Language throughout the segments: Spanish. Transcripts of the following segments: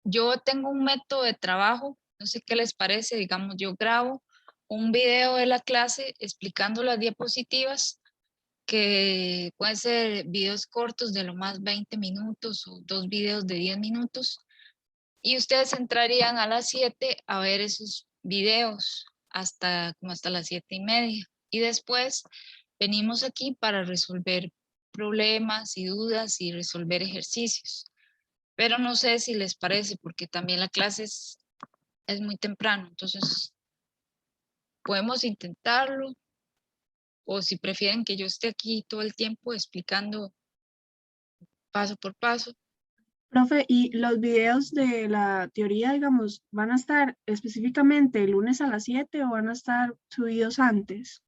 Yo tengo un método de trabajo, no sé qué les parece, digamos, yo grabo un video de la clase explicando las diapositivas, que pueden ser videos cortos de lo más 20 minutos o 2 videos de 10 minutos, y ustedes entrarían a las 7 a ver esos videos como hasta las 7:30, y después venimos aquí para resolver problemas y dudas y resolver ejercicios. Pero no sé si les parece, porque también la clase es muy temprano, entonces podemos intentarlo, o si prefieren que yo esté aquí todo el tiempo explicando paso por paso. Profe, ¿y los videos de la teoría, digamos, van a estar específicamente el lunes a las 7 o van a estar subidos antes?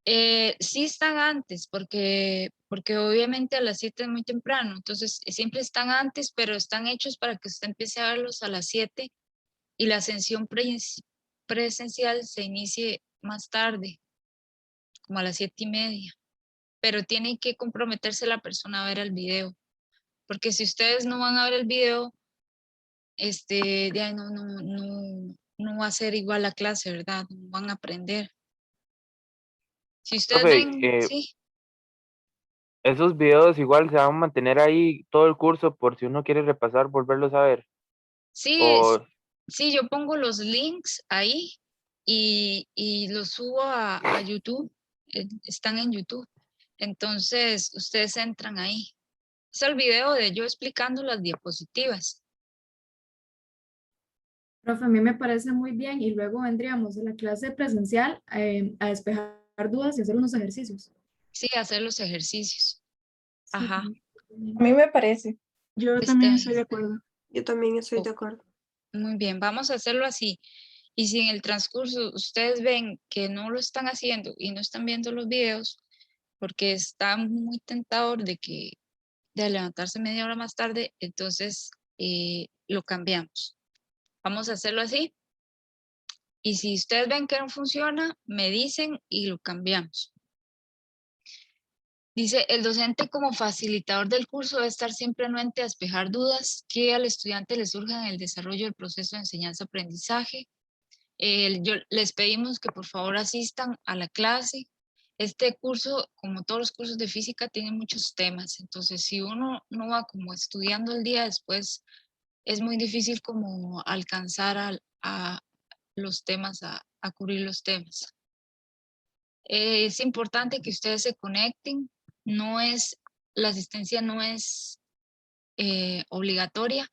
Sí están antes, porque obviamente a las 7 es muy temprano, entonces siempre están antes, pero están hechos para que usted empiece a verlos a las 7 y la sesión presencial se inicie más tarde, como a las 7:30. Pero tiene que comprometerse la persona a ver el video, porque si ustedes no van a ver el video, de ahí no va a ser igual la clase, ¿verdad? No van a aprender. Si ustedes Profe, ven, sí, esos videos igual se van a mantener ahí todo el curso por si uno quiere repasar, volverlos a ver. sí, O, sí, yo pongo los links ahí y los subo a YouTube, están en YouTube. Entonces, ustedes entran ahí. Es el video de yo explicando las diapositivas. Profe, a mí me parece muy bien y luego vendríamos a la clase presencial a despejar dudas y hacer unos ejercicios. Sí, hacer los ejercicios. Sí, Ajá. A mí me parece. Yo Este, también estoy de acuerdo. Yo también estoy oh, de acuerdo. muy bien, vamos a hacerlo así. Y si en el transcurso ustedes ven que no lo están haciendo y no están viendo los videos, porque está muy tentador de levantarse media hora más tarde, entonces lo cambiamos. Vamos a hacerlo así. Y si ustedes ven que no funciona, me dicen y lo cambiamos. Dice, el docente como facilitador del curso debe estar siempre anuente a despejar dudas que al estudiante le surjan en el desarrollo del proceso de enseñanza-aprendizaje. Les pedimos que por favor asistan a la clase. Este curso, como todos los cursos de física, tiene muchos temas. Entonces, si uno no va como estudiando el día después, es muy difícil como alcanzar a los temas, a cubrir los temas. Es importante que ustedes se conecten. La asistencia no es obligatoria,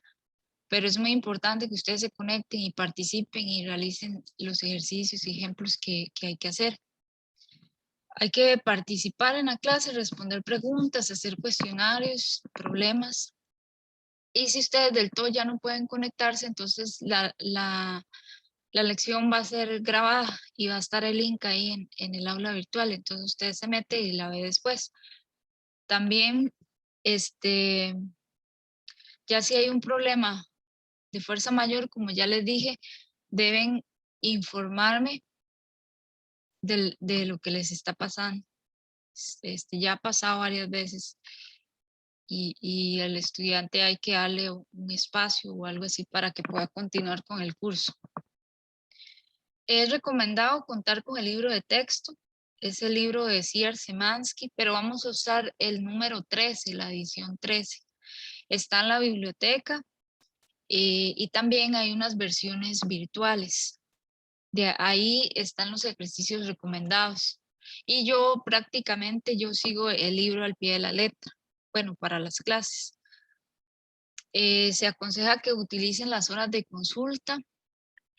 pero es muy importante que ustedes se conecten y participen y realicen los ejercicios y ejemplos que hay que hacer. Hay que participar en la clase, responder preguntas, hacer cuestionarios, problemas. Y si ustedes del todo ya no pueden conectarse, entonces la lección va a ser grabada y va a estar el link ahí en el aula virtual. Entonces usted se mete y la ve después. También, ya si hay un problema de fuerza mayor, como ya les dije, deben informarme de lo que les está pasando. Ya ha pasado varias veces y al estudiante hay que darle un espacio o algo así para que pueda continuar con el curso. Es recomendado contar con el libro de texto. Es el libro de César Szymanski, pero vamos a usar el número 13, la edición 13. Está en la biblioteca y también hay unas versiones virtuales. De ahí están los ejercicios recomendados. Y yo prácticamente yo sigo el libro al pie de la letra, bueno, para las clases. Se aconseja que utilicen las horas de consulta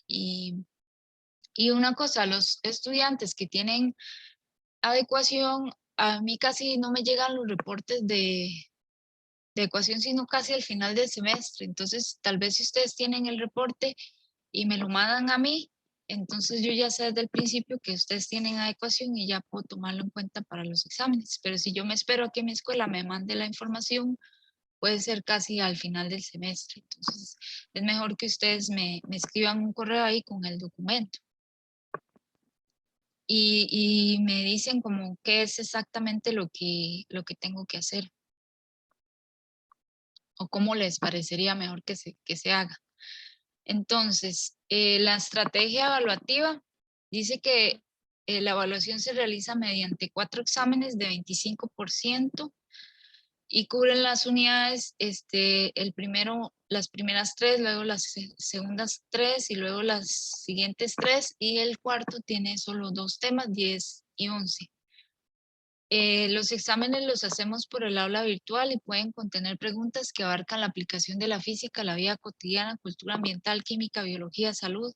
y, y una cosa, los estudiantes que tienen adecuación, a mí casi no me llegan los reportes de ecuación, sino casi al final del semestre. Entonces, tal vez si ustedes tienen el reporte y me lo mandan a mí, entonces yo ya sé desde el principio que ustedes tienen adecuación y ya puedo tomarlo en cuenta para los exámenes. Pero si yo me espero a que mi escuela me mande la información, puede ser casi al final del semestre. Entonces, es mejor que ustedes me escriban un correo ahí con el documento. Y me dicen como qué es exactamente lo que tengo que hacer. o cómo les parecería mejor que se haga. Entonces, la estrategia evaluativa dice que la evaluación se realiza mediante 4 exámenes de 25% y cubren las unidades, el primero, las primeras 3, luego las segundas 3 y luego las siguientes 3, y el cuarto tiene solo 2 temas, 10 y 11. Los exámenes los hacemos por el aula virtual y pueden contener preguntas que abarcan la aplicación de la física, la vida cotidiana, cultura ambiental, química, biología, salud,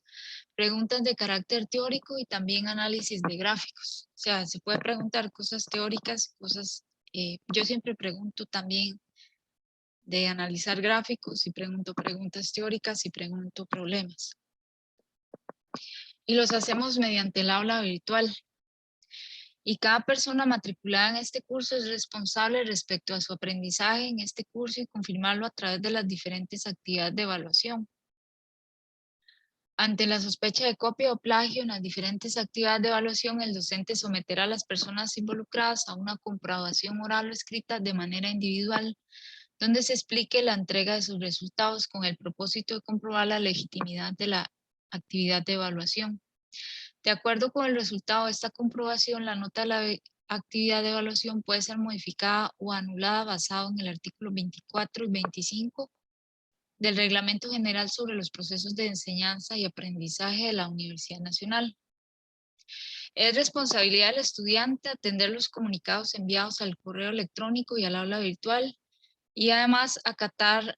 preguntas de carácter teórico y también análisis de gráficos. O sea, se puede preguntar cosas teóricas, yo siempre pregunto también de analizar gráficos y pregunto preguntas teóricas y pregunto problemas. Y los hacemos mediante el aula virtual. Y cada persona matriculada en este curso es responsable respecto a su aprendizaje en este curso y confirmarlo a través de las diferentes actividades de evaluación. Ante la sospecha de copia o plagio en las diferentes actividades de evaluación, el docente someterá a las personas involucradas a una comprobación oral o escrita de manera individual, donde se explique la entrega de sus resultados con el propósito de comprobar la legitimidad de la actividad de evaluación. De acuerdo con el resultado de esta comprobación, la nota de la actividad de evaluación puede ser modificada o anulada basado en el artículo 24 y 25 del Reglamento General sobre los procesos de enseñanza y aprendizaje de la Universidad Nacional. Es responsabilidad del estudiante atender los comunicados enviados al correo electrónico y al aula virtual y además acatar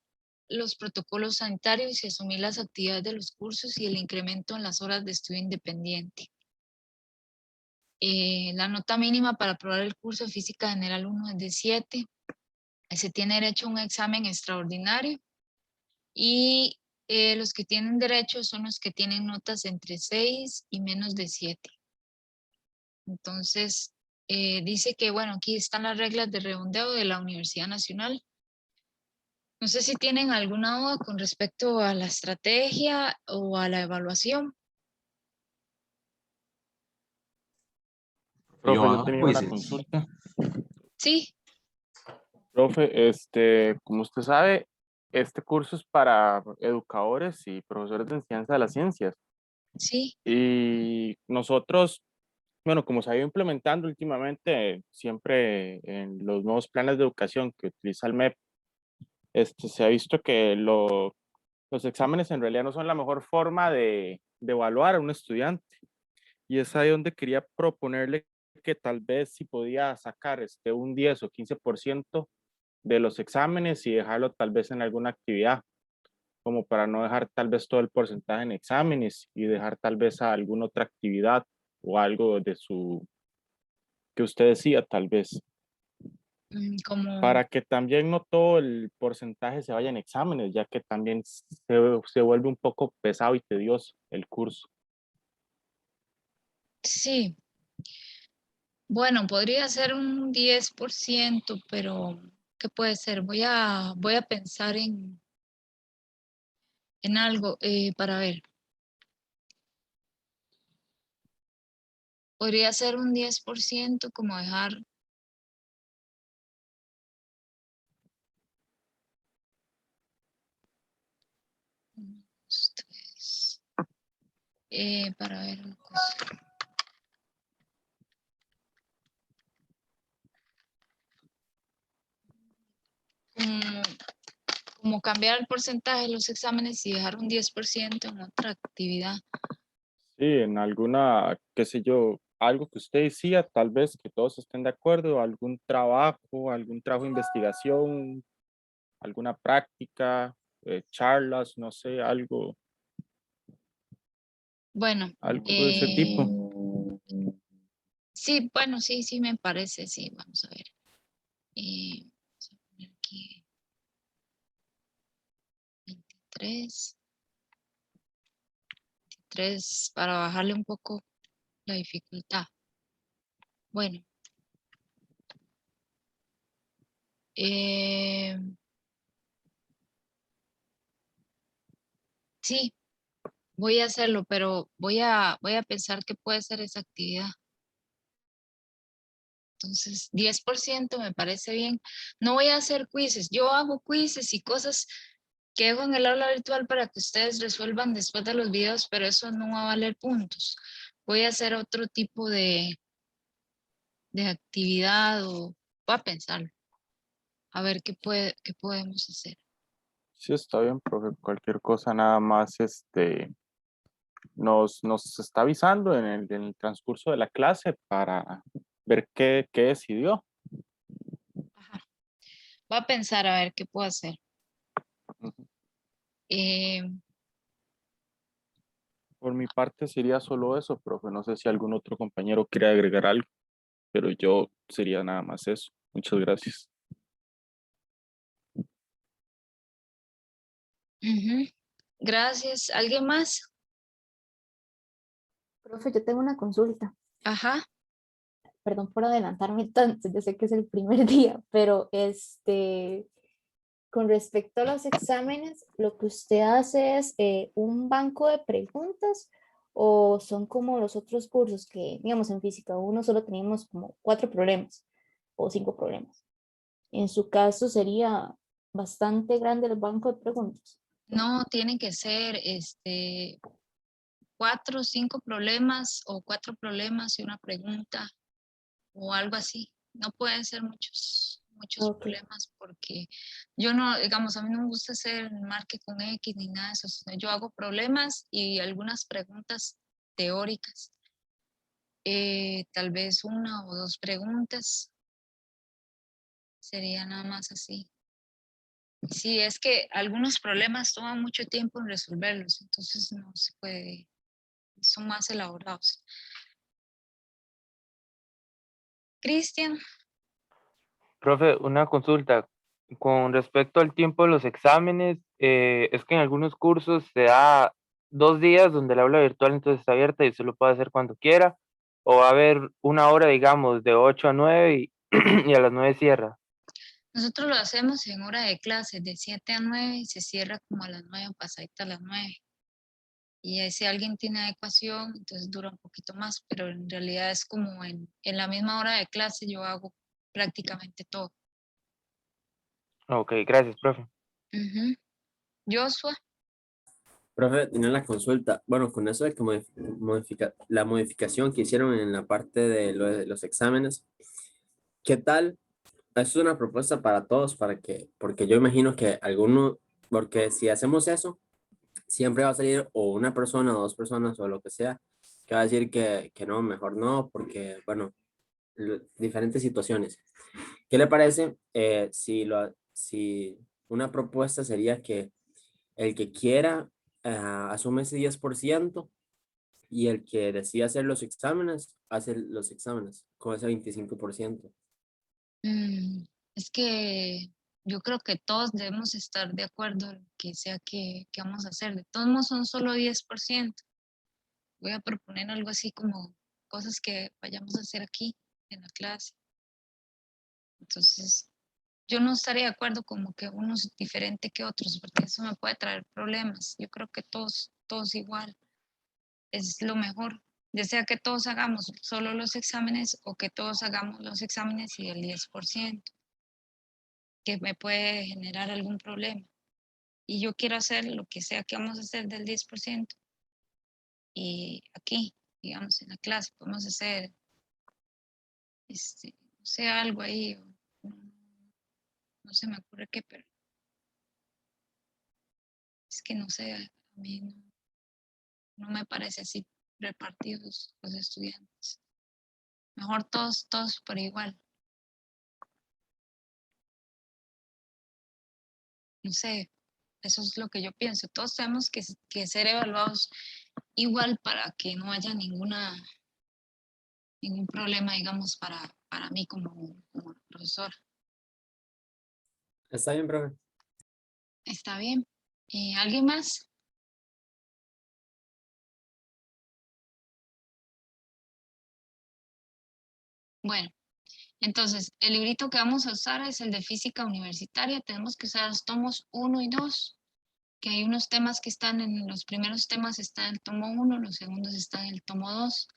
los protocolos sanitarios y asumir las actividades de los cursos y el incremento en las horas de estudio independiente. La nota mínima para aprobar el curso de Física General 1 es de 7. Se tiene derecho a un examen extraordinario y los que tienen derecho son los que tienen notas entre 6 y menos de 7. Entonces, dice que, bueno, aquí están las reglas de redondeo de la Universidad Nacional. No sé si tienen alguna duda con respecto a la estrategia o a la evaluación. Profe, yo Joana, tenía pues una consulta. Sí, Profe, como usted sabe, este curso es para educadores y profesores de enseñanza de las ciencias. sí. Y nosotros, bueno, como se ha ido implementando últimamente, siempre en los nuevos planes de educación que utiliza el MEP, se ha visto que los exámenes en realidad no son la mejor forma de evaluar a un estudiante. Y es ahí donde quería proponerle que tal vez si podía sacar un 10 o 15% de los exámenes y dejarlo tal vez en alguna actividad, como para no dejar tal vez todo el porcentaje en exámenes y dejar tal vez a alguna otra actividad o algo que usted decía tal vez, Como, para que también no todo el porcentaje se vaya en exámenes, ya que también se vuelve un poco pesado y tedioso el curso. sí. Bueno, podría ser un 10%, pero ¿qué puede ser? Voy a pensar en algo para ver. Podría ser un 10%, como dejar ustedes, para ver una cosa. Como, como cambiar el porcentaje de los exámenes y dejar un 10% en otra actividad. Sí, en alguna, qué sé yo, algo que usted decía, tal vez que todos estén de acuerdo, algún trabajo de investigación, alguna práctica, charlas, no sé, Bueno, algo de ese tipo. sí, bueno, sí, sí me parece, sí, vamos a ver. Vamos a poner aquí 23 para bajarle un poco la dificultad. Bueno, sí, voy a hacerlo, pero voy a pensar qué puede ser esa actividad. Entonces, 10% me parece bien. No voy a hacer quizzes. Yo hago quizzes y cosas que dejo en el aula virtual para que ustedes resuelvan después de los videos, pero eso no va a valer puntos. Voy a hacer otro tipo de actividad o voy a pensarlo. A ver qué podemos hacer. Sí, está bien, profe. Cualquier cosa nada más nos está avisando en el transcurso de la clase para ver qué decidió. Ajá. Voy a pensar a ver qué puedo hacer. Ujú. Eh, Por mi parte sería solo eso, profe. No sé si algún otro compañero quiere agregar algo, pero yo sería nada más eso. Muchas gracias. ujú. Gracias. ¿Alguien más? Profe, yo tengo una consulta. Ajá. Perdón por adelantarme tanto, yo sé que es el primer día, pero con respecto a los exámenes, ¿lo que usted hace es un banco de preguntas o son como los otros cursos que, digamos, en física, uno solo teníamos como 4 problemas o 5 problemas? En su caso sería bastante grande el banco de preguntas. No, tienen que ser 4 o 5 problemas o 4 problemas y una pregunta o algo así. No pueden ser muchos Ok. problemas porque yo no, digamos, a mí no me gusta hacer marque con X ni nada de eso, sino yo hago problemas y algunas preguntas teóricas. Tal vez 1 o 2 preguntas, sería nada más así. Sí, es que algunos problemas toman mucho tiempo en resolverlos, entonces no se puede, son más elaborados. Cristian, Profe, una consulta. Con respecto al tiempo de los exámenes, es que en algunos cursos se da 2 días donde el aula virtual entonces está abierta y usted lo puede hacer cuando quiera, o va a haber una hora, digamos, de 8 a 9 y, y a las 9 cierra. nosotros lo hacemos en hora de clase, de 7 a 9 y se cierra como a las 9 o pasadita a las 9. Y ahí si alguien tiene adecuación, entonces dura un poquito más, pero en realidad es como en la misma hora de clase yo hago prácticamente todo. Ok, gracias, profe. Ujú. Joshua, Profe, tenía la consulta. Bueno, con eso de que la modificación que hicieron en la parte de los exámenes, ¿qué tal? Eso es una propuesta para todos, porque yo imagino que alguno, porque si hacemos eso, siempre va a salir o una persona o 2 personas o lo que sea, que va a decir que no, mejor no, porque, bueno, diferentes situaciones. ¿Qué le parece si una propuesta sería que el que quiera asume ese 10% y el que decida hacer los exámenes, hace los exámenes con ese 25%? mm, es que yo creo que todos debemos estar de acuerdo en que sea que vamos a hacer. De todos modos son solo 10%. Voy a proponer algo así como cosas que vayamos a hacer aquí en la clase. Entonces, yo no estaría de acuerdo como que unos diferente que otros, porque eso me puede traer problemas. Yo creo que todos igual es lo mejor. Ya sea que todos hagamos solo los exámenes o que todos hagamos los exámenes y el 10%, que me puede generar algún problema. Y yo quiero hacer lo que sea que vamos a hacer del 10%. Y aquí, digamos, en la clase, podemos hacer, no sé, algo ahí, no se me ocurre qué, pero es que no sé, a mí no me parece así repartidos los estudiantes. Mejor todos por igual. No sé, eso es lo que yo pienso. Todos tenemos que ser evaluados igual para que no haya ningún problema, digamos, para mí como profesora. ¿Está bien, profe? ¿Está bien? ¿Alguien más? Bueno, entonces, el librito que vamos a usar es el de física universitaria. Tenemos que usar los tomos 1 y 2, que hay unos temas que están en los primeros temas, está en el tomo 1, los segundos están en el tomo 2.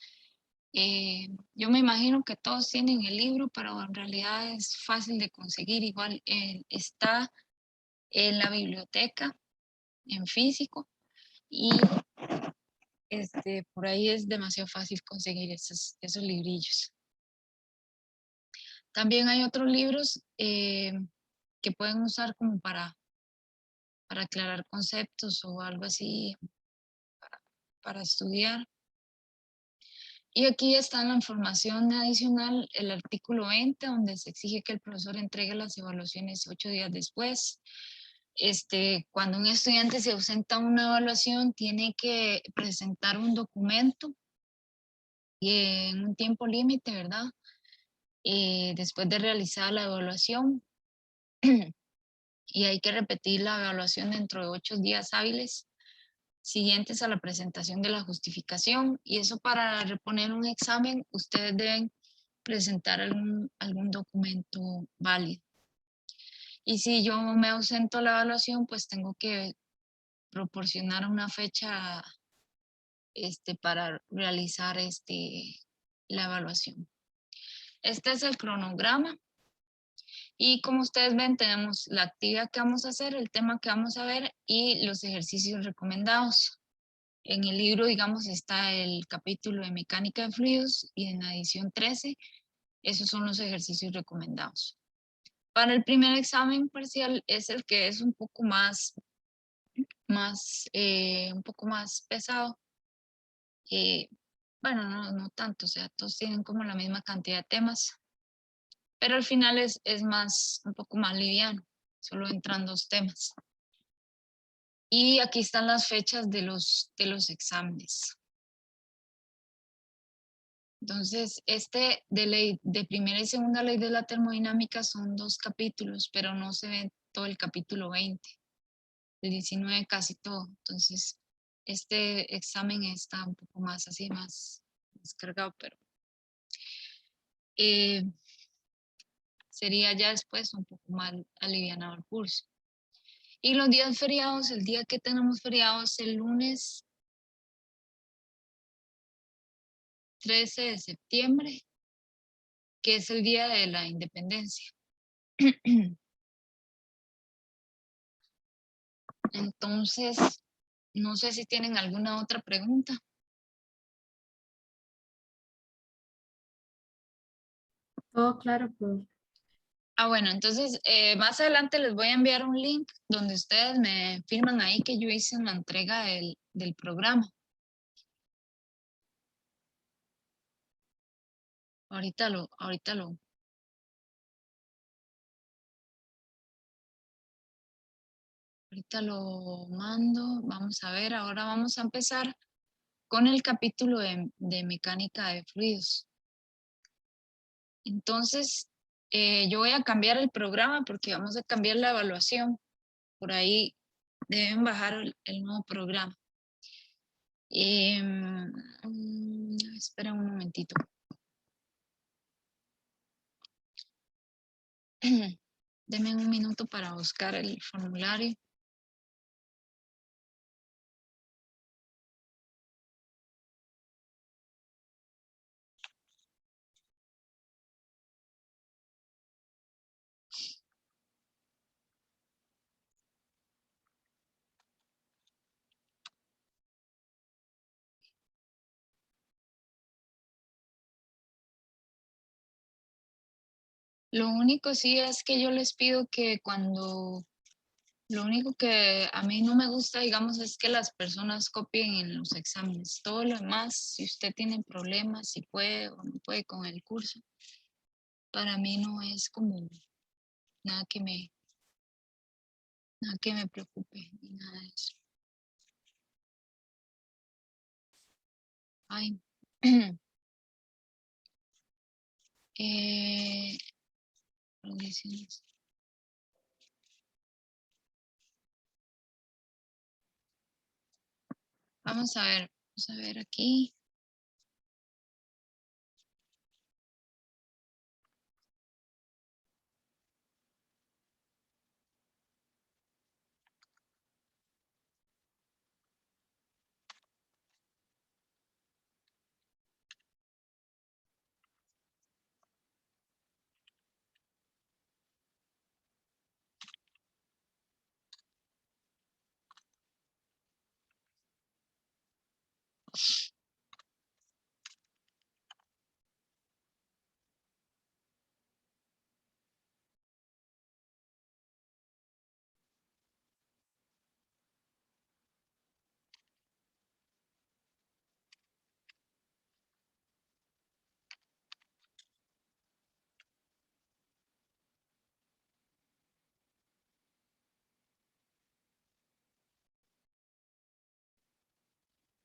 Yo me imagino que todos tienen el libro, pero en realidad es fácil de conseguir. Igual está en la biblioteca, en físico, y por ahí es demasiado fácil conseguir esos librillos. También hay otros libros que pueden usar como para aclarar conceptos o algo así, para estudiar. Y aquí está la información adicional, el artículo 20, donde se exige que el profesor entregue las evaluaciones 8 días después. Cuando un estudiante se ausenta a una evaluación, tiene que presentar un documento y en un tiempo límite, ¿verdad? Después de realizar la evaluación. Y hay que repetir la evaluación dentro de 8 días hábiles siguientes a la presentación de la justificación, y eso para reponer un examen ustedes deben presentar algún documento válido. Y si yo me ausento a la evaluación, pues tengo que proporcionar una fecha para realizar la evaluación. Este es el cronograma y como ustedes ven tenemos la actividad que vamos a hacer, el tema que vamos a ver y los ejercicios recomendados. En el libro, digamos, está el capítulo de mecánica de fluidos y en la edición 13, esos son los ejercicios recomendados. Para el primer examen parcial es el que es un poco más pesado. Bueno, no tanto, o sea, todos tienen como la misma cantidad de temas, pero al final es un poco más liviano, solo entran 2 temas. Y aquí están las fechas de los exámenes. Entonces, de primera y segunda ley de la termodinámica son 2 capítulos, pero no se ve todo el capítulo 20, el 19 casi todo. Entonces, este examen está un poco más así, más cargado, pero sería ya después un poco más alivianado el curso. Y los días feriados, el día que tenemos feriados, el lunes 13 de septiembre, que es el día de la independencia. Entonces, no sé si tienen alguna otra pregunta. Todo claro, profe. Bueno, entonces más adelante les voy a enviar un link donde ustedes me firman ahí que yo hice una entrega del programa. Ahorita lo mando. Vamos a ver, ahora vamos a empezar con el capítulo de mecánica de fluidos. Entonces, yo voy a cambiar el programa porque vamos a cambiar la evaluación. Por ahí deben bajar el nuevo programa. Espera un momentito. Denme un minuto para buscar el formulario. Lo único sí es que yo les pido que lo único que a mí no me gusta, digamos, es que las personas copien en los exámenes. Todo lo demás, si usted tiene problemas, si puede o no puede con el curso, para mí no es como nada que me preocupe ni nada de eso. Ay. Condiciones. Vamos a ver aquí.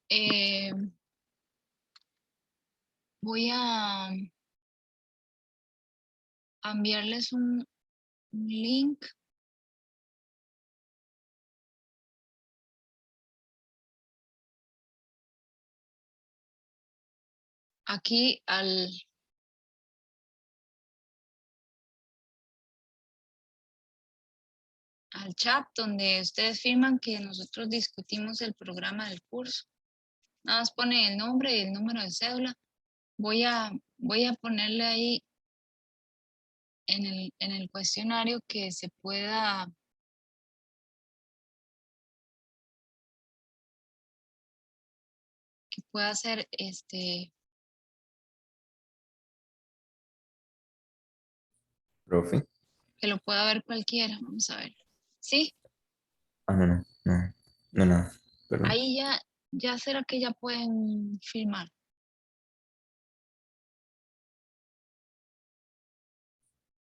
Eh, voy a enviarles un link. Aquí al chat donde ustedes firman que nosotros discutimos el programa del curso. Nada más ponen el nombre y el número de cédula. Voy a ponerle ahí en el cuestionario que se pueda hacer Profe. que lo pueda ver cualquiera. Vamos a ver. ¿Sí? Ah, no, perdón. Ahí ya será que ya pueden firmar.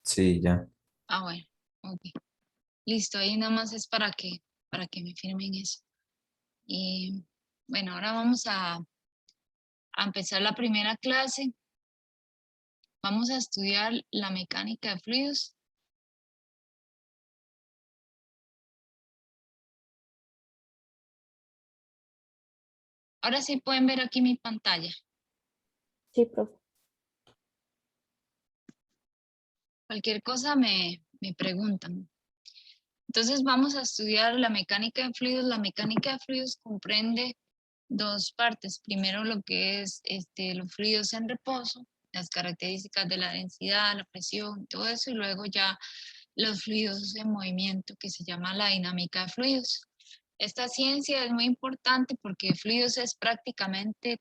Sí, ya. Ah, bueno. Ok. Listo. Ahí nada más es para que me firmen eso. Y bueno, ahora vamos a empezar la primera clase. Vamos a estudiar la mecánica de fluidos. Ahora sí pueden ver aquí mi pantalla. Sí, profe. Cualquier cosa me preguntan. Entonces vamos a estudiar la mecánica de fluidos. La mecánica de fluidos comprende dos partes. Primero lo que es los fluidos en reposo, las características de la densidad, la presión, todo eso, y luego ya los fluidos en movimiento, que se llama la dinámica de fluidos. Esta ciencia es muy importante porque fluidos es prácticamente,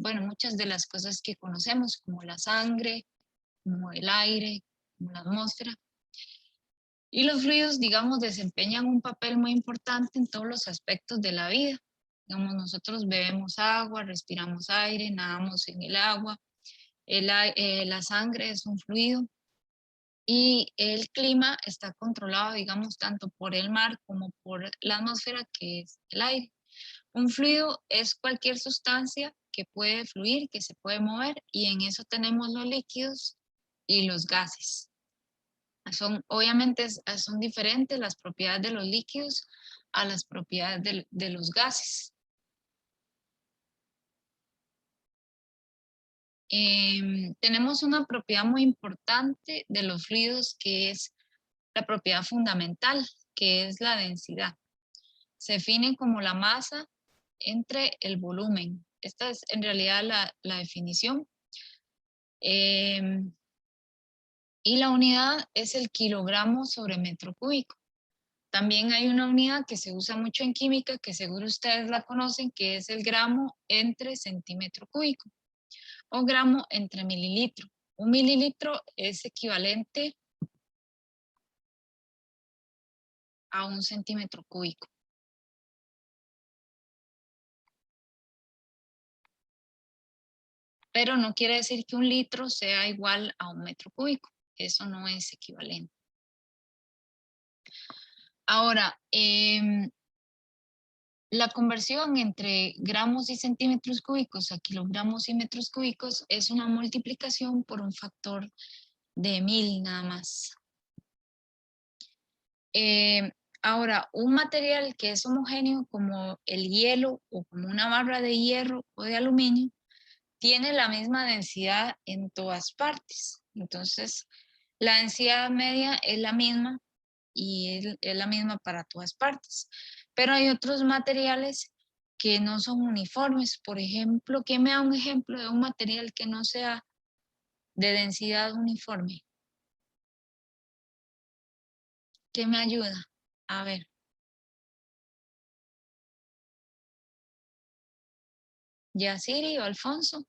bueno, muchas de las cosas que conocemos, como la sangre, como el aire, como la atmósfera. Y los fluidos, digamos, desempeñan un papel muy importante en todos los aspectos de la vida. Digamos, nosotros bebemos agua, respiramos aire, nadamos en el agua. La sangre es un fluido. Y el clima está controlado, digamos, tanto por el mar como por la atmósfera, que es el aire. Un fluido es cualquier sustancia que puede fluir, que se puede mover, y en eso tenemos los líquidos y los gases. Obviamente son diferentes las propiedades de los líquidos a las propiedades de los gases. Tenemos una propiedad muy importante de los fluidos, que es la propiedad fundamental, que es la densidad. Se define como la masa entre el volumen. Esta es en realidad la definición. Y la unidad es el kilogramo sobre metro cúbico. También hay una unidad que se usa mucho en química, que seguro ustedes la conocen, que es el gramo entre centímetro cúbico o gramo entre mililitro. Un mililitro es equivalente a un centímetro cúbico. Pero no quiere decir que un litro sea igual a un metro cúbico. Eso no es equivalente. Ahora, la conversión entre gramos y centímetros cúbicos a kilogramos y metros cúbicos es una multiplicación por un factor de 1000 nada más. Ahora, un material que es homogéneo como el hielo o como una barra de hierro o de aluminio tiene la misma densidad en todas partes. Entonces, la densidad media es la misma y es la misma para todas partes. Pero hay otros materiales que no son uniformes. Por ejemplo, ¿quién me da un ejemplo de un material que no sea de densidad uniforme? ¿Qué me ayuda? A ver. ¿Yaciri o Alfonso?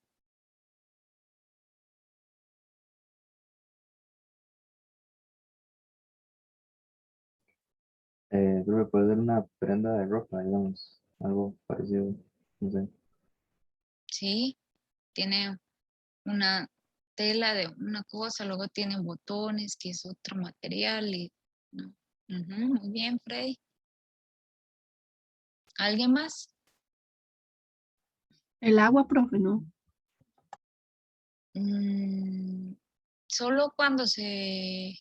Creo que puede ser una prenda de ropa, digamos, algo parecido, no sé. Sí, tiene una tela de una cosa, luego tiene botones, que es otro material. Y, ¿no? Muy bien, Freddy. ¿Alguien más? El agua, profe, ¿no? Solo cuando se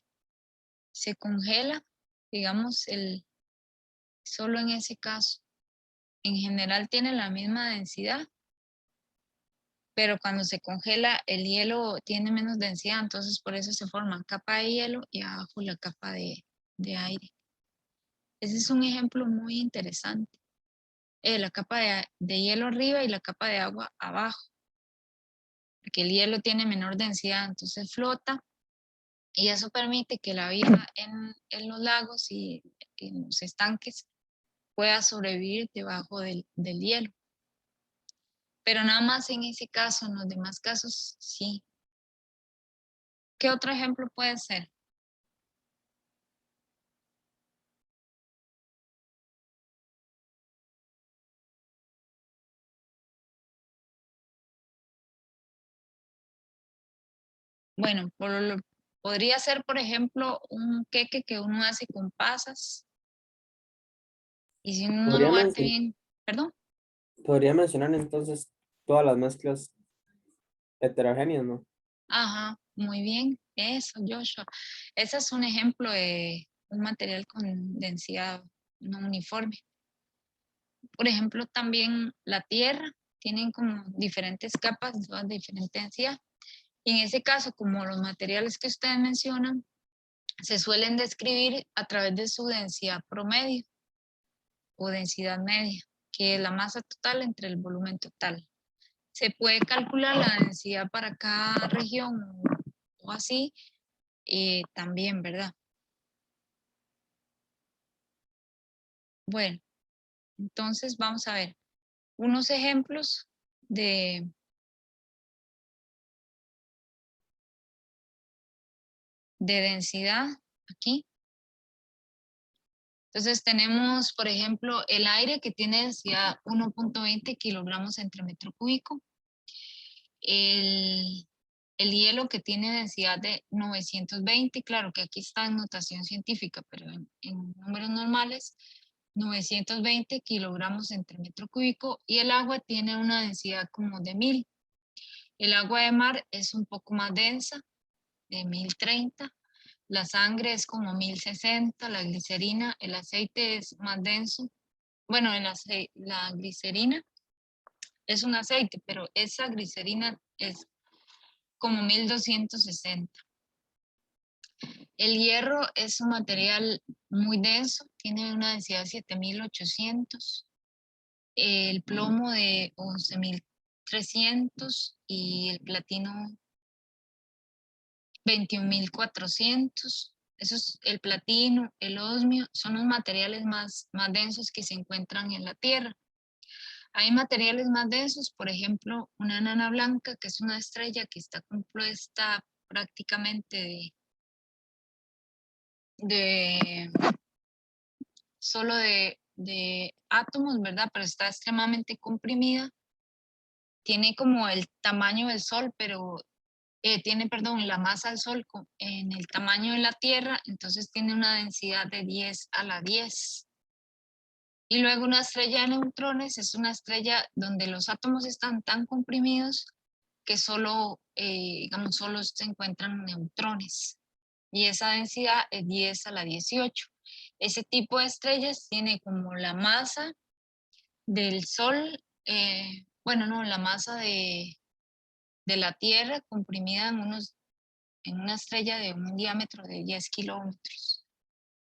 congela, digamos, solo en ese caso. En general tiene la misma densidad, pero cuando se congela el hielo tiene menos densidad, entonces por eso se forma capa de hielo y abajo la capa de aire. Ese es un ejemplo muy interesante. La capa de hielo arriba y la capa de agua abajo, porque el hielo tiene menor densidad, entonces flota y eso permite que la vida en los lagos y en los estanques pueda sobrevivir debajo del hielo. Pero nada más en ese caso, en los demás casos, sí. ¿Qué otro ejemplo puede ser? Bueno, podría ser, por ejemplo, un queque que uno hace con pasas. Y si uno Podría lo bate mencionar, bien, perdón. podría mencionar entonces todas las mezclas heterogéneas, ¿no? Ajá, muy bien. Eso, Joshua. Ese es un ejemplo de un material con densidad no uniforme. Por ejemplo, también la tierra tienen como diferentes capas de diferente densidad. Y en ese caso, como los materiales que ustedes mencionan, se suelen describir a través de su densidad promedio o densidad media, que es la masa total entre el volumen total. Se puede calcular la densidad para cada región o así también, ¿verdad? Bueno, entonces vamos a ver unos ejemplos de densidad aquí. Entonces tenemos, por ejemplo, el aire que tiene densidad 1.20 kilogramos entre metro cúbico. El hielo que tiene densidad de 920, claro que aquí está en notación científica, pero en números normales, 920 kilogramos entre metro cúbico. Y el agua tiene una densidad como de 1000. El agua de mar es un poco más densa, de 1030. La sangre es como 1060, la glicerina, el aceite es más denso. Bueno, la glicerina es un aceite, pero esa glicerina es como 1260. El hierro es un material muy denso, tiene una densidad de 7800. El plomo de 11300 y el platino 21400. Eso es el platino, el osmio, son los materiales más densos que se encuentran en la Tierra. Hay materiales más densos, por ejemplo, una enana blanca, que es una estrella que está compuesta prácticamente solo de átomos, ¿verdad? Pero está extremadamente comprimida. Tiene como el tamaño del Sol, pero tiene, perdón, la masa del Sol en el tamaño de la Tierra, entonces tiene una densidad de 10 a la 10. Y luego una estrella de neutrones es una estrella donde los átomos están tan comprimidos que solo, digamos, solo se encuentran neutrones. Y esa densidad es 10 a la 18. Ese tipo de estrellas tiene como la masa del Sol, bueno, no, la masa de la Tierra comprimida en una estrella de un diámetro de 10 kilómetros.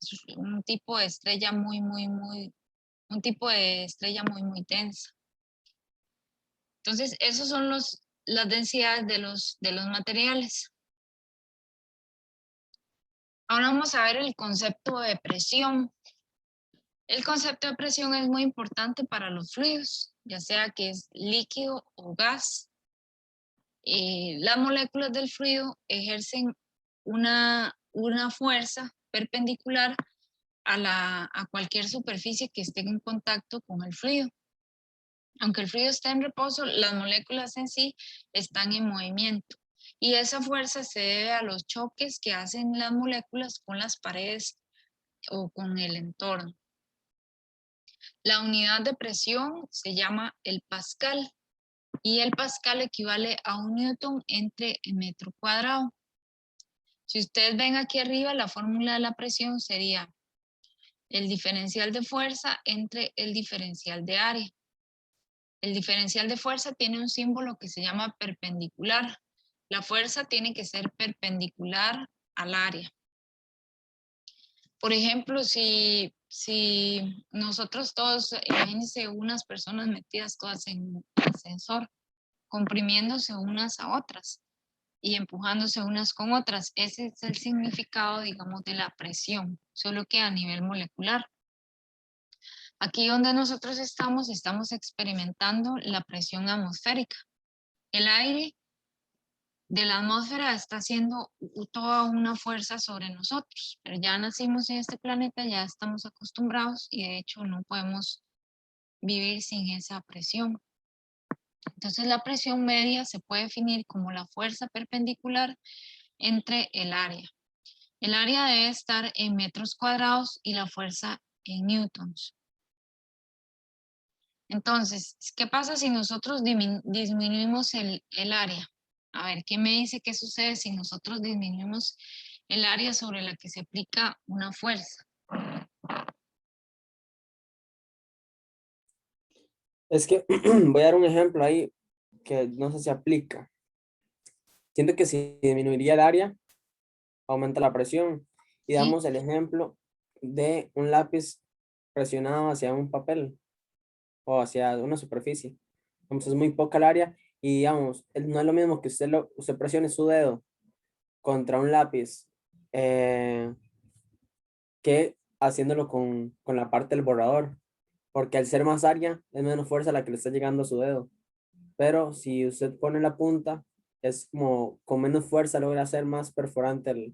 Es un tipo de estrella un tipo de estrella muy densa. Entonces, esos son las densidades de los materiales. Ahora vamos a ver el concepto de presión. El concepto de presión es muy importante para los fluidos, ya sea que es líquido o gas. Las moléculas del fluido ejercen una fuerza perpendicular a cualquier superficie que esté en contacto con el fluido. Aunque el fluido está en reposo, las moléculas en sí están en movimiento. Y esa fuerza se debe a los choques que hacen las moléculas con las paredes o con el entorno. La unidad de presión se llama el pascal. y el pascal equivale a 1 newton entre el metro cuadrado. Si ustedes ven aquí arriba, la fórmula de la presión sería el diferencial de fuerza entre el diferencial de área. El diferencial de fuerza tiene un símbolo que se llama perpendicular. La fuerza tiene que ser perpendicular al área. Por ejemplo, si nosotros todos, imagínense unas personas metidas todas en un ascensor, comprimiéndose unas a otras y empujándose unas con otras. Ese es el significado, digamos, de la presión, solo que a nivel molecular. Aquí donde nosotros estamos experimentando la presión atmosférica. El aire de la atmósfera está haciendo toda una fuerza sobre nosotros, pero ya nacimos en este planeta, ya estamos acostumbrados y de hecho no podemos vivir sin esa presión. Entonces la presión media se puede definir como la fuerza perpendicular entre el área. El área debe estar en metros cuadrados y la fuerza en newtons. Entonces, ¿qué pasa si nosotros disminuimos el área? A ver, ¿qué me dice qué sucede si nosotros disminuimos el área sobre la que se aplica una fuerza? Es que voy a dar un ejemplo ahí que no sé si aplica. Siento que si disminuiría el área, aumenta la presión. Y Sí. damos el ejemplo de un lápiz presionado hacia un papel o hacia una superficie. Vamos, es muy poca el área y digamos, no es lo mismo que usted presione su dedo contra un lápiz que haciéndolo con la parte del borrador. Porque al ser más área, es menos fuerza la que le está llegando a su dedo. Pero si usted pone la punta, es como con menos fuerza logra hacer más perforante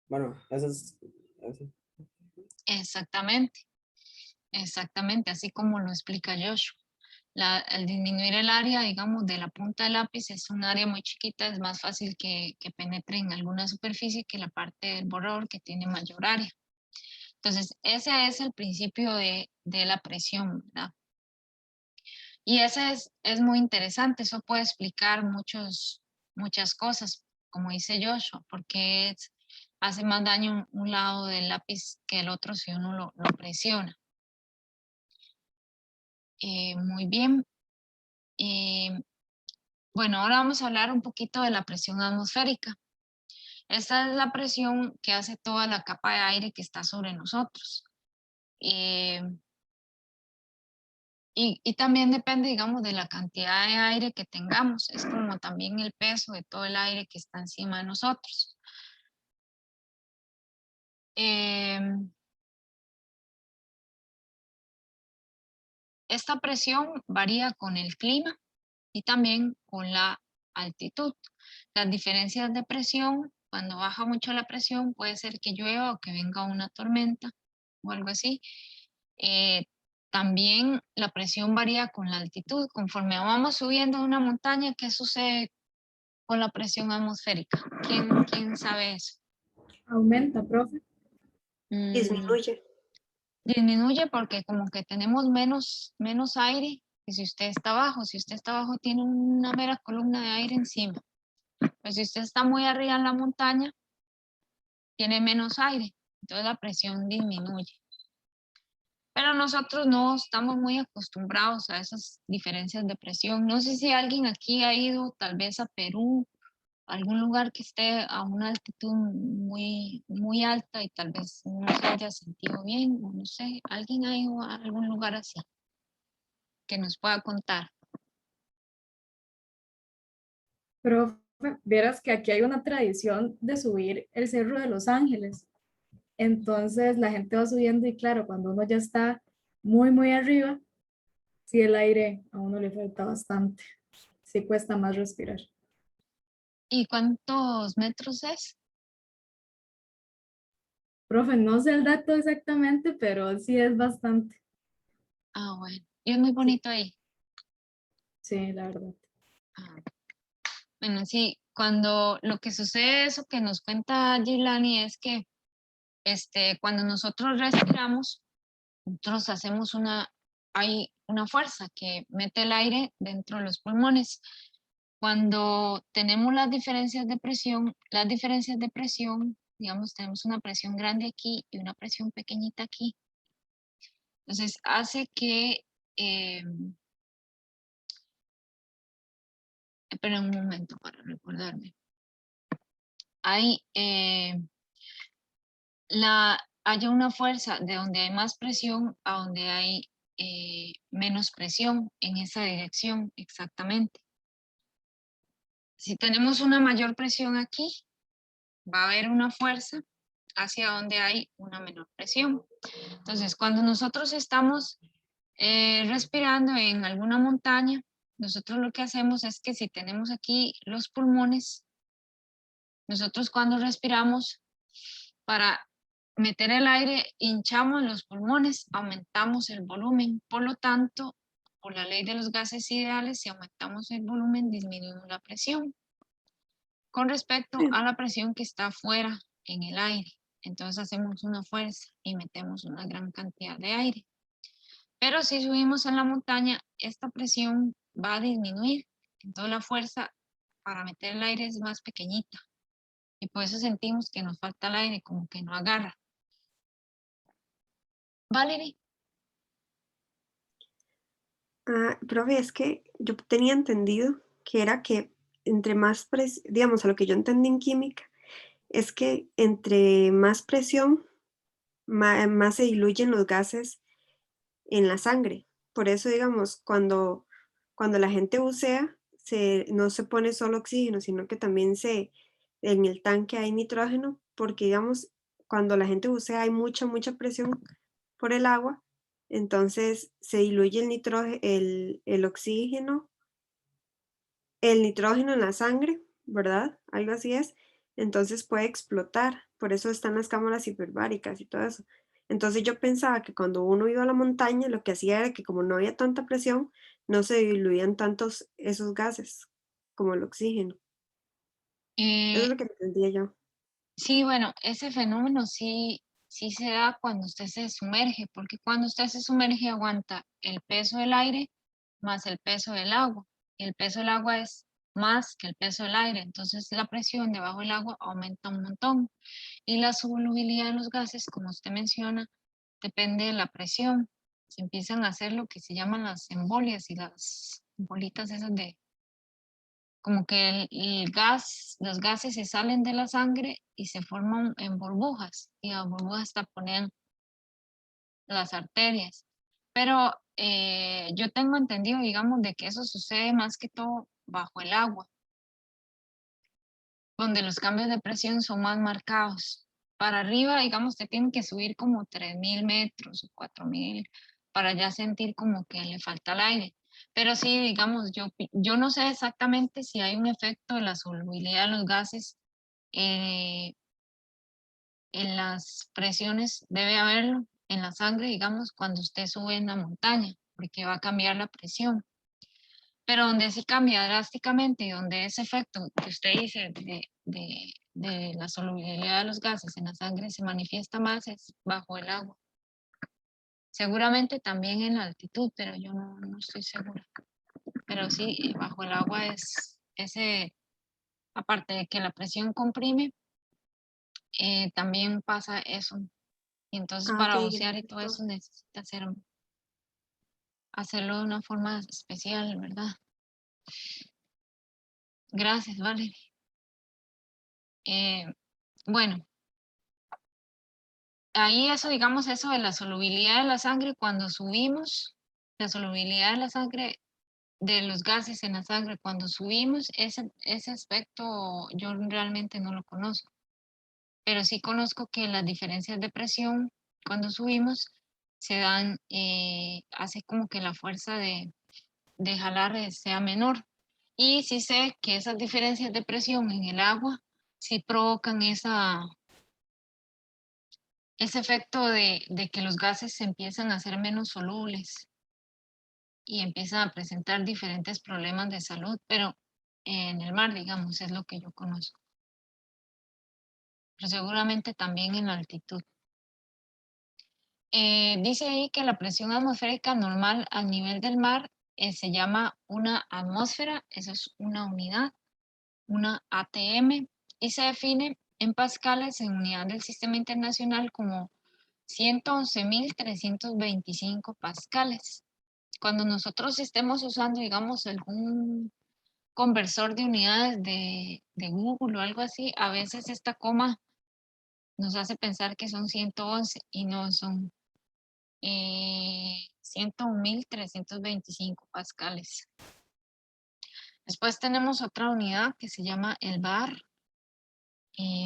bueno, eso es. Exactamente, exactamente, así como lo explica Joshua. Al disminuir el área, digamos, de la punta del lápiz, es un área muy chiquita, es más fácil que penetre en alguna superficie que la parte del borrador que tiene mayor área. Entonces, ese es el principio de la presión, ¿verdad? Y ese es muy interesante, eso puede explicar muchas cosas, como dice Joshua, porque hace más daño un lado del lápiz que el otro si uno lo presiona. Muy bien. Bueno, ahora vamos a hablar un poquito de la presión atmosférica. Esta es la presión que hace toda la capa de aire que está sobre nosotros. Y también depende, digamos, de la cantidad de aire que tengamos. Es como también el peso de todo el aire que está encima de nosotros. Esta presión varía con el clima y también con la altitud. Las diferencias de presión, cuando baja mucho la presión, puede ser que llueva o que venga una tormenta o algo así. También la presión varía con la altitud. Conforme vamos subiendo una montaña, ¿qué sucede con la presión atmosférica? ¿Quién sabe eso? Aumenta, profe. Disminuye. Disminuye porque como que tenemos menos aire que si usted está abajo. Si usted está abajo tiene una mera columna de aire encima. Pues si usted está muy arriba en la montaña, tiene menos aire. Entonces la presión disminuye. Pero nosotros no estamos muy acostumbrados a esas diferencias de presión. No sé si alguien aquí ha ido tal vez a Perú, algún lugar que esté a una altitud muy alta y tal vez no se haya sentido bien, o no sé, ¿alguien ha ido a algún lugar así que nos pueda contar? Profe, vieras que aquí hay una tradición de subir el Cerro de Los Ángeles. Entonces la gente va subiendo y claro, cuando uno ya está muy arriba, sí el aire a uno le falta bastante. Sí cuesta más respirar. ¿Y cuántos metros es? Profe, no sé el dato exactamente, pero sí es bastante. Ah, bueno. Y es muy bonito ahí. Sí, la verdad. Ah, bueno, sí, cuando lo que sucede, eso que nos cuenta Gilani, es que cuando nosotros respiramos, nosotros hacemos hay una fuerza que mete el aire dentro de los pulmones. Cuando tenemos las diferencias de presión, digamos, tenemos una presión grande aquí y una presión pequeñita aquí. Entonces, hace que... esperen un momento para recordarme. Haya una fuerza de donde hay más presión a donde hay menos presión en esa dirección exactamente. Si tenemos una mayor presión aquí, va a haber una fuerza hacia donde hay una menor presión. Entonces, cuando nosotros estamos respirando en alguna montaña, nosotros lo que hacemos es que si tenemos aquí los pulmones, nosotros cuando respiramos, para meter el aire, hinchamos los pulmones, aumentamos el volumen. Por lo tanto, por la ley de los gases ideales, si aumentamos el volumen, disminuimos la presión. Con respecto Sí. a la presión que está afuera en el aire, entonces hacemos una fuerza y metemos una gran cantidad de aire. Pero si subimos en la montaña, esta presión va a disminuir. Entonces la fuerza para meter el aire es más pequeñita. Y por eso sentimos que nos falta el aire, como que no agarra. Valerie. Profe, es que yo tenía entendido que era que entre más digamos, a lo que yo entendí en química, es que entre más presión, más se diluyen los gases en la sangre. Por eso, digamos, cuando la gente bucea, no se pone solo oxígeno, sino que también en el tanque hay nitrógeno, porque, digamos, cuando la gente bucea hay mucha presión por el agua, entonces se diluye el oxígeno, el nitrógeno en la sangre, ¿verdad? Algo así es. Entonces puede explotar. Por eso están las cámaras hiperbáricas y todo eso. Entonces yo pensaba que cuando uno iba a la montaña, lo que hacía era que como no había tanta presión, no se diluían tantos esos gases como el oxígeno. Eso es lo que entendía yo. Sí, bueno, ese fenómeno sí se da cuando usted se sumerge, porque cuando usted se sumerge aguanta el peso del aire más el peso del agua. Y el peso del agua es más que el peso del aire, entonces la presión debajo del agua aumenta un montón. Y la solubilidad de los gases, como usted menciona, depende de la presión. Se empiezan a hacer lo que se llaman las embolias y las bolitas esas de como que el gas, los gases se salen de la sangre y se forman en burbujas y las burbujas taponean las arterias. Pero yo tengo entendido, digamos, de que eso sucede más que todo bajo el agua, donde los cambios de presión son más marcados. Para arriba, digamos, te tienen que subir como 3.000 metros o 4.000 para ya sentir como que le falta el aire. Pero sí, digamos, yo no sé exactamente si hay un efecto de la solubilidad de los gases en las presiones, debe haberlo en la sangre, digamos, cuando usted sube en la montaña, porque va a cambiar la presión. Pero donde sí cambia drásticamente y donde ese efecto que usted dice de la solubilidad de los gases en la sangre se manifiesta más es bajo el agua. Seguramente también en la altitud, pero yo no estoy segura. Pero sí, bajo el agua es ese, aparte de que la presión comprime, también pasa eso. Y entonces Ok, para bucear y gracias, todo profe. eso necesita hacerlo de una forma especial, ¿verdad? Gracias, Valerie. Bueno, ahí eso, digamos, eso de la solubilidad de la sangre, cuando subimos, la solubilidad de la sangre, de los gases en la sangre, cuando subimos, ese aspecto yo realmente no lo conozco, pero sí conozco que las diferencias de presión cuando subimos se dan, hace como que la fuerza de jalar sea menor. Y sí sé que esas diferencias de presión en el agua sí provocan ese efecto de que los gases se empiezan a hacer menos solubles y empiezan a presentar diferentes problemas de salud, pero en el mar, digamos, es lo que yo conozco. Pero seguramente también en la altitud. Dice ahí que la presión atmosférica normal al nivel del mar se llama una atmósfera, esa es una unidad, una ATM, y se define en pascales en unidad del sistema internacional como 111.325 pascales. Cuando nosotros estemos usando, digamos, algún conversor de unidades de Google o algo así, a veces esta coma nos hace pensar que son 111 y no son 101.325 pascales. Después tenemos otra unidad que se llama el bar.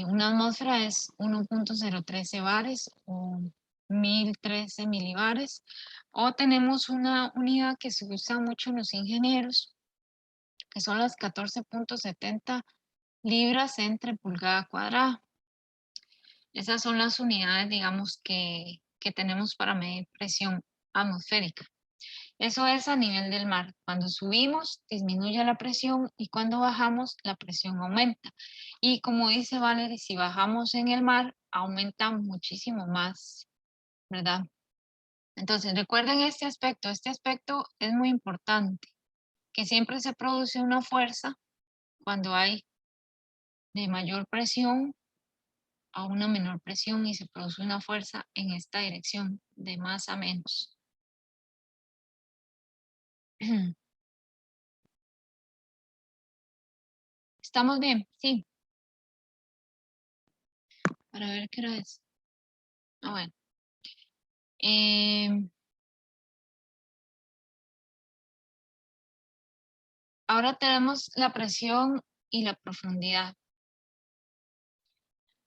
Una atmósfera es 1.013 bares o 1013 milibares. O tenemos una unidad que se usa mucho en los ingenieros, que son las 14.70 libras entre pulgada cuadrada. Esas son las unidades, digamos, que tenemos para medir presión atmosférica. Eso es a nivel del mar. Cuando subimos, disminuye la presión y cuando bajamos, la presión aumenta. Y como dice Valerie, si bajamos en el mar, aumenta muchísimo más, ¿verdad? Entonces, recuerden este aspecto es muy importante, que siempre se produce una fuerza cuando hay de mayor presión a una menor presión y se produce una fuerza en esta dirección, de más a menos. ¿Estamos bien? Sí. Para ver qué hora es. Ah, bueno. Ahora tenemos la presión y la profundidad.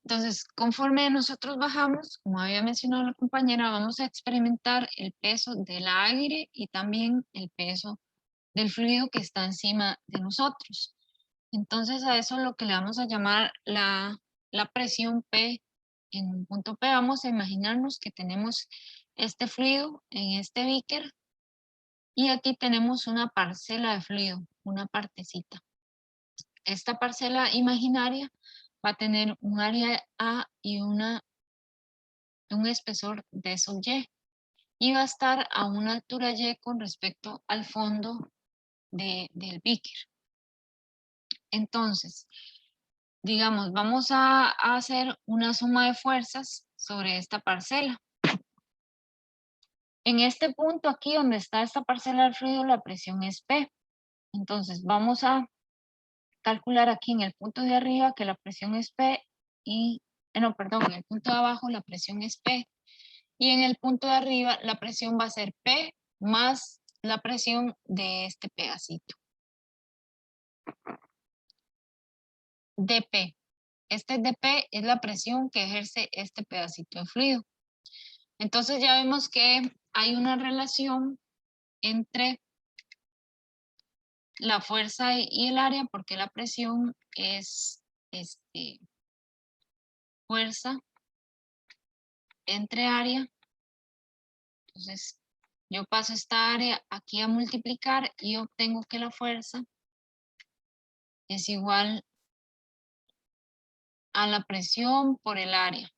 Entonces, conforme nosotros bajamos, como había mencionado la compañera, vamos a experimentar el peso del aire y también el peso del fluido que está encima de nosotros. Entonces, a eso es lo que le vamos a llamar la presión P. En un punto P vamos a imaginarnos que tenemos este fluido en este beaker y aquí tenemos una parcela de fluido, una partecita. Esta parcela imaginaria va a tener un área A y un espesor de sub Y. Y va a estar a una altura Y con respecto al fondo del beaker. Entonces, digamos, vamos a hacer una suma de fuerzas sobre esta parcela. En este punto aquí donde está esta parcela del fluido, la presión es P. Entonces, vamos a calcular aquí en el punto de arriba que la presión es P y, no, perdón, en el punto de abajo la presión es P y en el punto de arriba la presión va a ser P más la presión de este pedacito. dP. Este dP es la presión que ejerce este pedacito de fluido. Entonces ya vemos que hay una relación entre la fuerza y el área porque la presión es fuerza entre área. Entonces, yo paso esta área aquí a multiplicar y obtengo que la fuerza es igual a la presión por el área.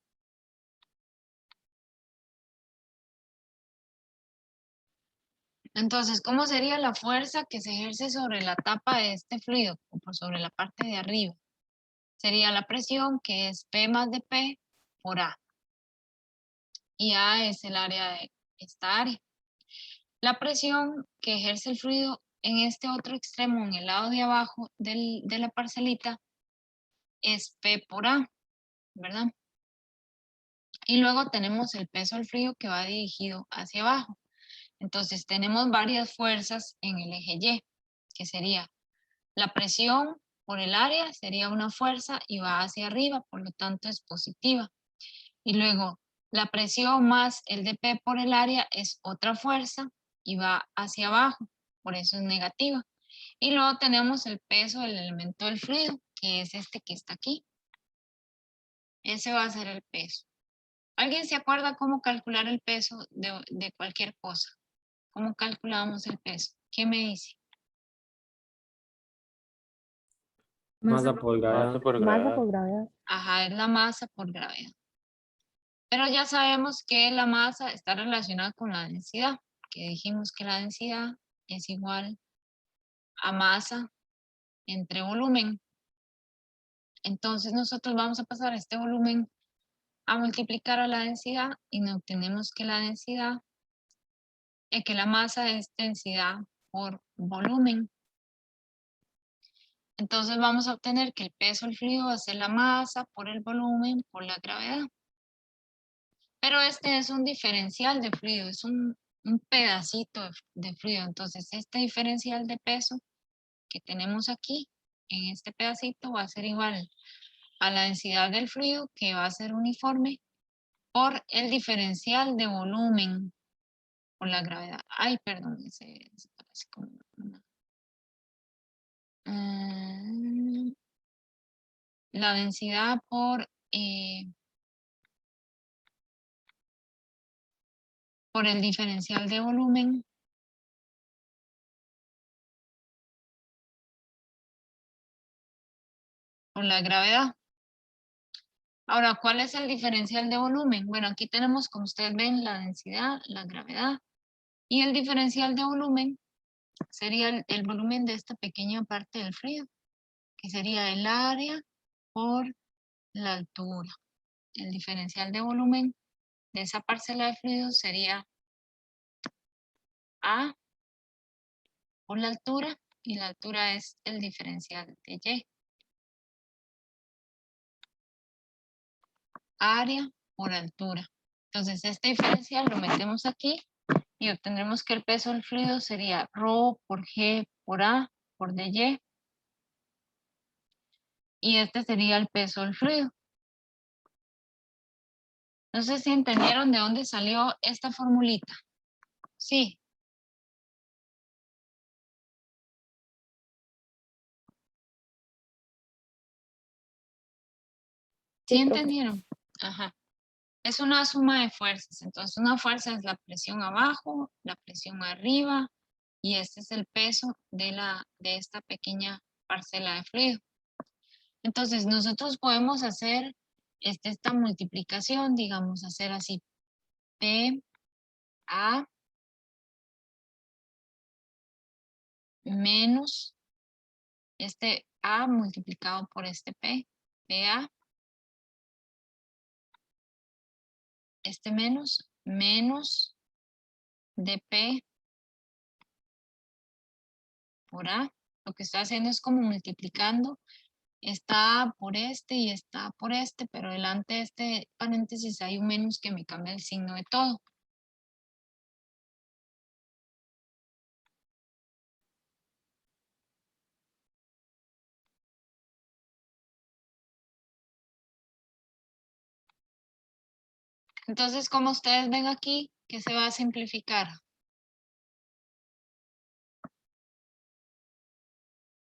Entonces, ¿cómo sería la fuerza que se ejerce sobre la tapa de este fluido, o por sobre la parte de arriba? Sería la presión que es P más de P por A. Y A es el área de esta área. La presión que ejerce el fluido en este otro extremo, en el lado de abajo de la parcelita, es P por A, ¿verdad? Y luego tenemos el peso del fluido que va dirigido hacia abajo. Entonces tenemos varias fuerzas en el eje Y, que sería la presión por el área, sería una fuerza y va hacia arriba, por lo tanto es positiva. Y luego la presión más el dP por el área es otra fuerza y va hacia abajo, por eso es negativa. Y luego tenemos el peso del elemento del fluido, que es este que está aquí. Ese va a ser el peso. ¿Alguien se acuerda cómo calcular el peso de cualquier cosa? ¿Cómo calculamos el peso? ¿Qué me dice? Masa por gravedad. Masa por Masa gravedad. por gravedad. Ajá, es la masa por gravedad. Pero ya sabemos que la masa está relacionada con la densidad, que dijimos que la densidad es igual a masa entre volumen. Entonces nosotros vamos a pasar este volumen a multiplicar a la densidad y nos obtenemos que la densidad, que la masa es densidad por volumen. Entonces vamos a obtener que el peso del fluido va a ser la masa por el volumen por la gravedad. Pero este es un diferencial de fluido, es un pedacito de fluido. Entonces este diferencial de peso que tenemos aquí, en este pedacito, va a ser igual a la densidad del fluido, que va a ser uniforme, por el diferencial de volumen por la gravedad. Ay, perdón, ese parece como una... la densidad por el diferencial de volumen por la gravedad. Ahora, ¿cuál es el diferencial de volumen? Bueno, aquí tenemos, como ustedes ven, la densidad, la gravedad, y el diferencial de volumen sería el volumen de esta pequeña parte del fluido, que sería el área por la altura. El diferencial de volumen de esa parcela de fluido sería A por la altura, y la altura es el diferencial de Y. Área por altura. Entonces este diferencial lo metemos aquí y obtendremos que el peso del fluido sería ρ por G por A por dy. Y este sería el peso del fluido. No sé si entendieron de dónde salió esta formulita. Sí. ¿Sí Sí, profe. entendieron? Ajá. Es una suma de fuerzas. Entonces una fuerza es la presión abajo, la presión arriba, y este es el peso de esta pequeña parcela de fluido. Entonces nosotros podemos hacer esta multiplicación, digamos, hacer así. P, A, menos este A multiplicado por este P, PA, este menos dP por A. Lo que estoy haciendo es como multiplicando esta A por este y esta A por este, pero delante de este paréntesis hay un menos que me cambia el signo de todo. Entonces, como ustedes ven aquí, ¿qué se va a simplificar?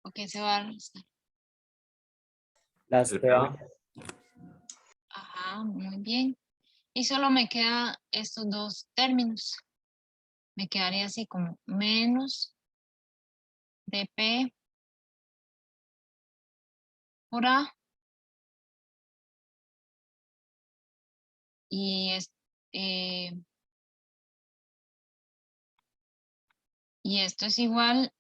¿O qué se va a restar? Las PA. Ajá, muy bien. Y solo me quedan estos dos términos. Me quedaría así como menos dP por A. Y, y esto es igual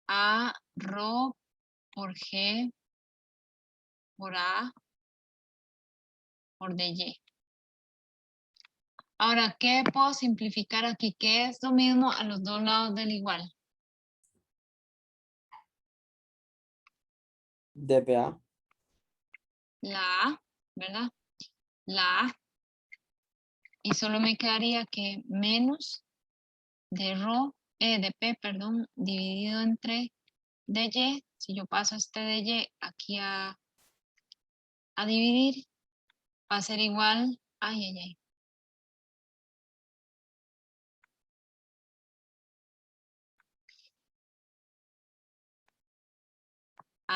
a ρ por G por A por dy. Ahora, ¿qué puedo simplificar aquí? ¿Qué es lo mismo a los dos lados del igual? DPA. La A, ¿verdad? La A. Y solo me quedaría que menos de P, perdón, dividido entre dy. Si yo paso este dy aquí a dividir, va a ser igual, a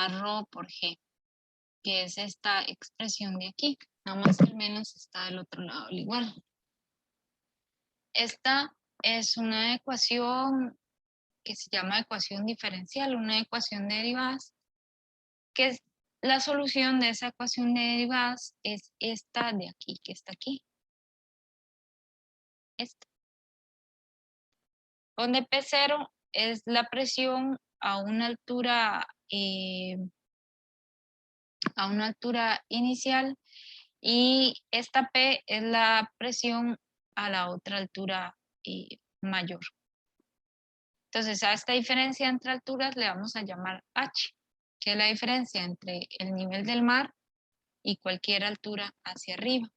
ρ por G, que es esta expresión de aquí. Nada más que el menos está del otro lado del igual. Esta es una ecuación que se llama ecuación diferencial, una ecuación de derivadas, que la solución de esa ecuación de derivadas es esta de aquí, que está aquí. Esta. Donde P0 es la presión a una altura inicial y esta P es la presión a la otra altura mayor. Entonces a esta diferencia entre alturas le vamos a llamar H, que es la diferencia entre el nivel del mar y cualquier altura hacia arriba.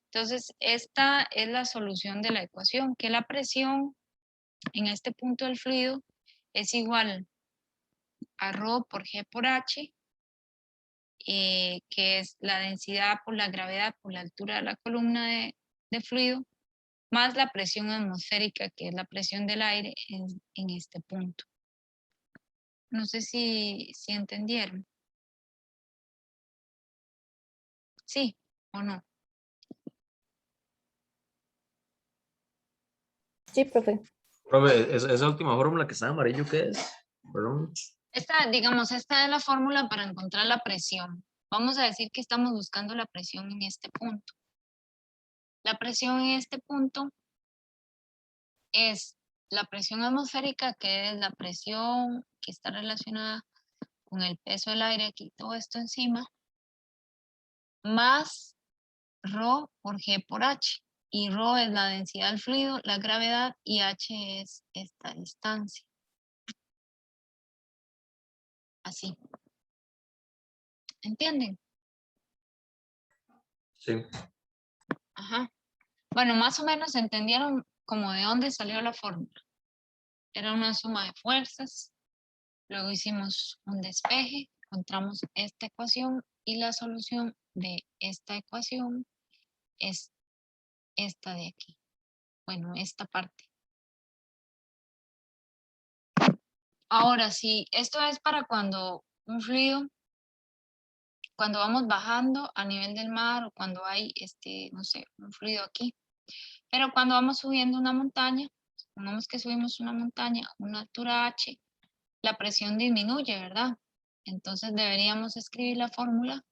Entonces esta es la solución de la ecuación, que la presión en este punto del fluido es igual a ρ por G por H, que es la densidad por la gravedad por la altura de la columna de fluido, más la presión atmosférica, que es la presión del aire en este punto. No sé si entendieron. ¿Sí o no? Sí, profe. Profe, esa última fórmula que está en amarillo, ¿qué es? Perdón. Esta es la fórmula para encontrar la presión. Vamos a decir que estamos buscando la presión en este punto. La presión en este punto es la presión atmosférica, que es la presión que está relacionada con el peso del aire, aquí todo esto encima, más ρ por G por H. Y ρ es la densidad del fluido, la gravedad, y H es esta distancia. Así. ¿Entienden? Sí. Ajá. Bueno, más o menos entendieron como de dónde salió la fórmula. Era una suma de fuerzas. Luego hicimos un despeje, encontramos esta ecuación y la solución de esta ecuación es esta de aquí. Bueno, esta parte. Ahora, sí, esto es para cuando un fluido, cuando vamos bajando a nivel del mar o cuando hay, no sé, un fluido aquí. Pero cuando vamos subiendo una montaña, supongamos que subimos una montaña, una altura H, la presión disminuye, ¿verdad? Entonces deberíamos escribir la fórmula,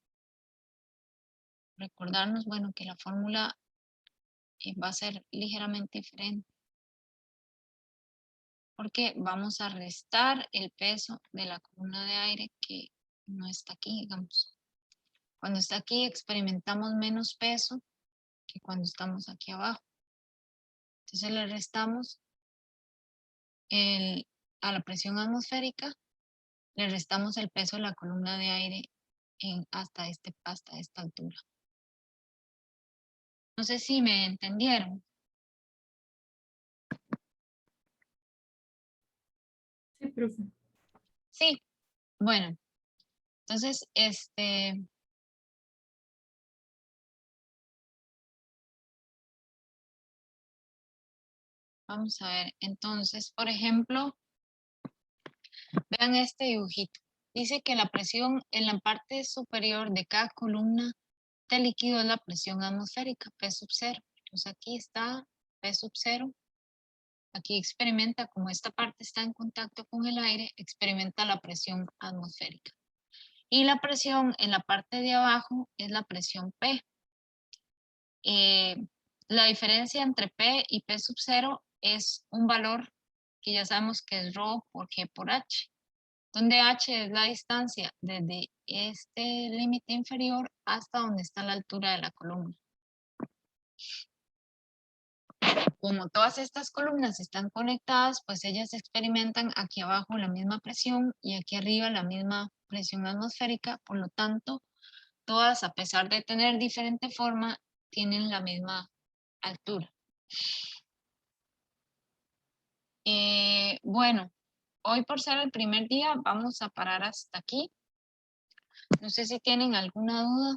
recordarnos, bueno, que la fórmula va a ser ligeramente diferente. Porque vamos a restar el peso de la columna de aire que no está aquí, digamos. Cuando está aquí experimentamos menos peso que cuando estamos aquí abajo. Entonces le restamos a la presión atmosférica, le restamos el peso de la columna de aire hasta esta altura. No sé si me entendieron. Sí, profe. Sí, bueno, entonces, vamos a ver, entonces, por ejemplo, vean este dibujito. Dice que la presión en la parte superior de cada columna de líquido es la presión atmosférica, P sub 0. Entonces aquí está P sub 0. Aquí experimenta, como esta parte está en contacto con el aire, experimenta la presión atmosférica. Y la presión en la parte de abajo es la presión P. La diferencia entre P y P sub 0 es un valor que ya sabemos que es ρ por G por H, donde H es la distancia desde este límite inferior hasta donde está la altura de la columna. Como todas estas columnas están conectadas, pues ellas experimentan aquí abajo la misma presión y aquí arriba la misma presión atmosférica, por lo tanto, todas, a pesar de tener diferente forma, tienen la misma altura. Bueno, hoy por ser el primer día vamos a parar hasta aquí. No sé si tienen alguna duda.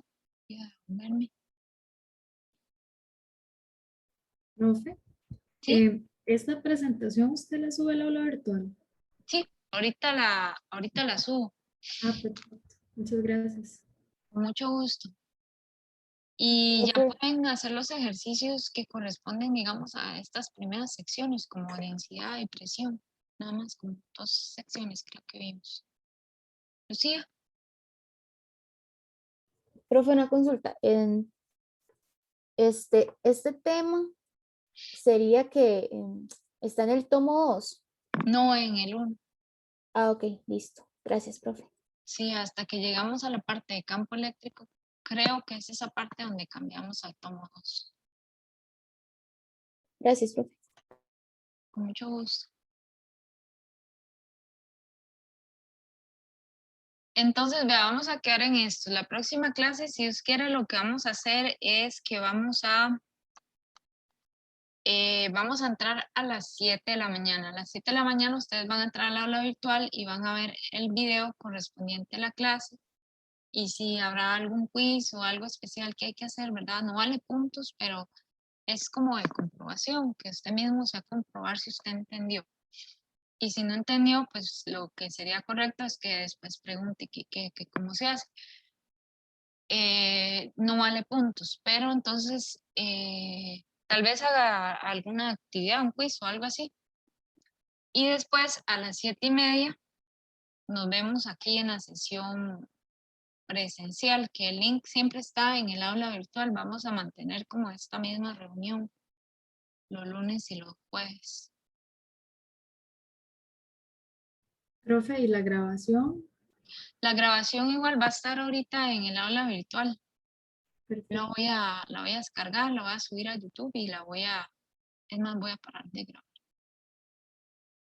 Profe, ¿Sí? ¿esta presentación usted la sube al aula virtual? Sí, ahorita la subo. Ah, perfecto. Muchas gracias. Con mucho gusto. Y ya Profe, pueden hacer los ejercicios que corresponden, digamos, a estas primeras secciones, como densidad y presión. Nada más, como 2 secciones creo que vimos. Lucía. Profe, una consulta. Este tema sería que está en el tomo 2. No en el 1. Ah, ok, listo. Gracias, profe. Sí, hasta que llegamos a la parte de campo eléctrico, creo que es esa parte donde cambiamos al tomo 2. Gracias, profe. Con mucho gusto. Entonces, vea, vamos a quedar en esto. La próxima clase, si Dios quiere, lo que vamos a hacer es que vamos a entrar a las 7 de la mañana. A las 7 de la mañana ustedes van a entrar al aula virtual y van a ver el video correspondiente a la clase. Y si habrá algún quiz o algo especial que hay que hacer, ¿verdad? No vale puntos, pero es como de comprobación, que usted mismo se va a comprobar si usted entendió. Y si no entendió, pues lo que sería correcto es que después pregunte que cómo se hace. No vale puntos, pero entonces tal vez haga alguna actividad, un quiz o algo así. Y después a las 7:30 nos vemos aquí en la sesión presencial, que el link siempre está en el aula virtual. Vamos a mantener como esta misma reunión los lunes y los jueves. Profe, ¿y la grabación? La grabación igual va a estar ahorita en el aula virtual. Perfecto. La voy a descargar, la voy a subir a YouTube y es más, voy a parar de grabar.